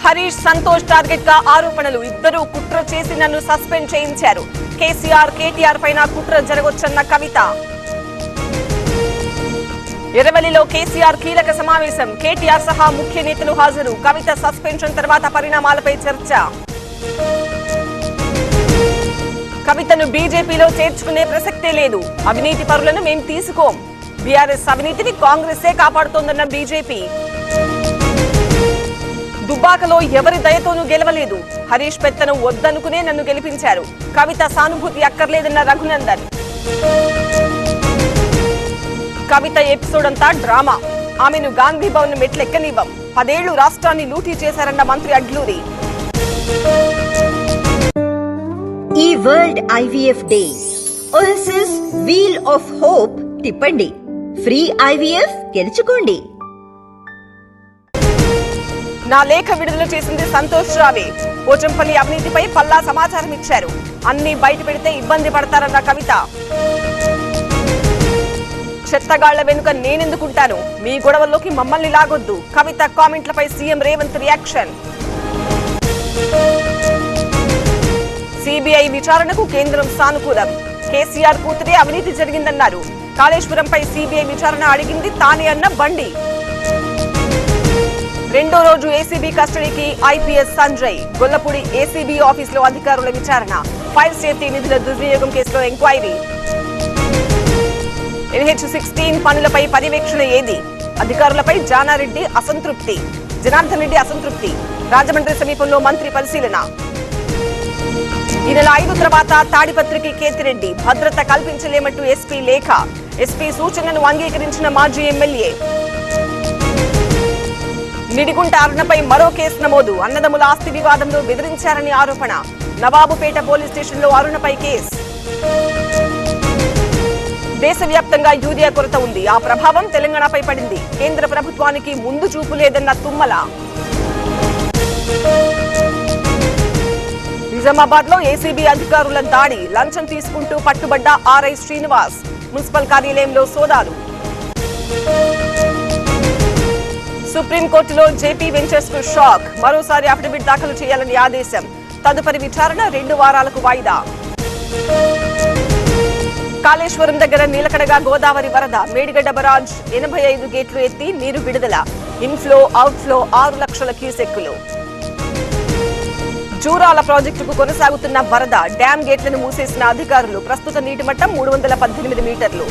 Harish Santosh target గా ఆరోపణలు. ఇద్దరు కుట్ర చేసి నన్ను సస్పెండ్ చేయించారు. కేసీఆర్ కేటీఆర్ పైన కుట్ర జరగొచ్చన్న కవిత. ఎర్రవల్లిలో కేసీఆర్ కీలక సమావేశం. కేటీఆర్ సహా ముఖ్య నేతలు హాజరు. కవిత సస్పెన్షన్ తర్వాత పరిణామాలపై చర్చ. కవితను బీజేపీలో చేర్చుకునే ప్రసక్తే లేదు. అవినీతి పరులను మేం తీసుకోం. బీఆర్ఎస్ అవినీతిని కాంగ్రెసే కాపాడుతోందన్న బీజేపీ. దుబ్బాకలో ఎవరి దయతోనూ గెలవలేదు. హరీష్ పెత్తనం వద్దనుకునే నన్ను గెలిపించారు. కవిత సానుభూతి అక్కర్లేదన్న రఘునందన్. కవిత ఎపిసోడ్ అంతా డ్రామా. ఆమెను గాంధీ భవన్ మెట్లెక్కనివ్వం. 10 ఏళ్లు రాష్ట్రాన్ని లూటీ చేశారన్న మంత్రి అడ్లూరి. ఈ world IVF day O S S wheel of hope తిప్పండి. ఫ్రీ ఐవీఎఫ్ గెలుచుకోండి. నా లేఖ విడుదల చేసింది సంతోష్ రావే. పోచంపల్లి అవినీతిపై పల్లా సమాచారం ఇచ్చారు. అన్ని బయట పెడితే ఇబ్బంది పడతారన్న కవిత. చెత్తగాళ్ల వెనుక నేనెందుకుంటాను, మీ గొడవల్లోకి మమ్మల్ని లాగొద్దు. కవిత కామెంట్లపై సీఎం రేవంత్ రియాక్షన్. సిబిఐ విచారణకు కేంద్రం సానుకూలం. కేసీఆర్ కూతురే అవినీతి జరిగిందన్నారు. కాళేశ్వరంపై సిబిఐ విచారణ అడిగింది తానే అన్న బండి. రెండో రోజు ఏసీబీ కస్టడీకి ఐపీఎస్ సంజయ్. గొల్లపూడి ఏసీబీ ఆఫీసులో అధికారుల విచారణ. ఫైర్ సేఫ్టీ నిధుల దుర్వినియోగం కేసులో ఎంక్వైరీ. NH-16 పనులపై పర్యవేక్షణ ఏది? అధికారులపై జానారెడ్డి అసంతృప్తి. జనార్దన్ రెడ్డి అసంతృప్తి. రాజమండ్రి సమీపంలో మంత్రి పరిశీలన. ఈ నెల 5 తర్వాత తాడిపత్రికి కేతిరెడ్డి. భద్రత కల్పించలేమంటూ ఎస్పీ లేఖ. ఎస్పీ సూచనను అంగీకరించిన మాజీ ఎమ్మెల్యే. నిడిగుంట అరుణపై మరో కేసు నమోదు. అన్నదమ్ముల ఆస్తి వివాదంలో బెదిరించారని ఆరోపణ. నవాబుపేట పోలీస్ స్టేషన్లో అరుణపై కేసు. దేశవ్యాప్తంగా యూరియా కొరత ఉంది. ఆ ప్రభావం తెలంగాణపై పడింది. కేంద్ర ప్రభుత్వానికి ముందు చూపు లేదన్న తుమ్మల. నిజామాబాద్ లో ఏసీబీ అధికారుల దాడి. లంచం తీసుకుంటూ పట్టుబడ్డ ఆర్ఐ శ్రీనివాస్. మున్సిపల్ కార్యాలయంలో సోదాలు. సుప్రీంకోర్టులో జేపీ వెంచర్స్ కు షాక్. మరోసారి అఫిడవిట్ దాఖలు చేయాలని ఆదేశం. తదుపరి విచారణ 2 వారాలకు వాయిదా. కాళేశ్వరం దగ్గర నిలకడగా గోదావరి వరద. మేడిగడ్డ బరాజ్ 85 గేట్లు ఎత్తి నీరు విడుదల. ఇన్ఫ్లో అవుట్ఫ్లో 6 లక్షల క్యూసెక్కులు. జూరాల ప్రాజెక్టుకు కొనసాగుతున్న వరద. డ్యాం గేట్లను మూసేసిన అధికారులు. ప్రస్తుత నీటి మట్టం 318 మీటర్లు.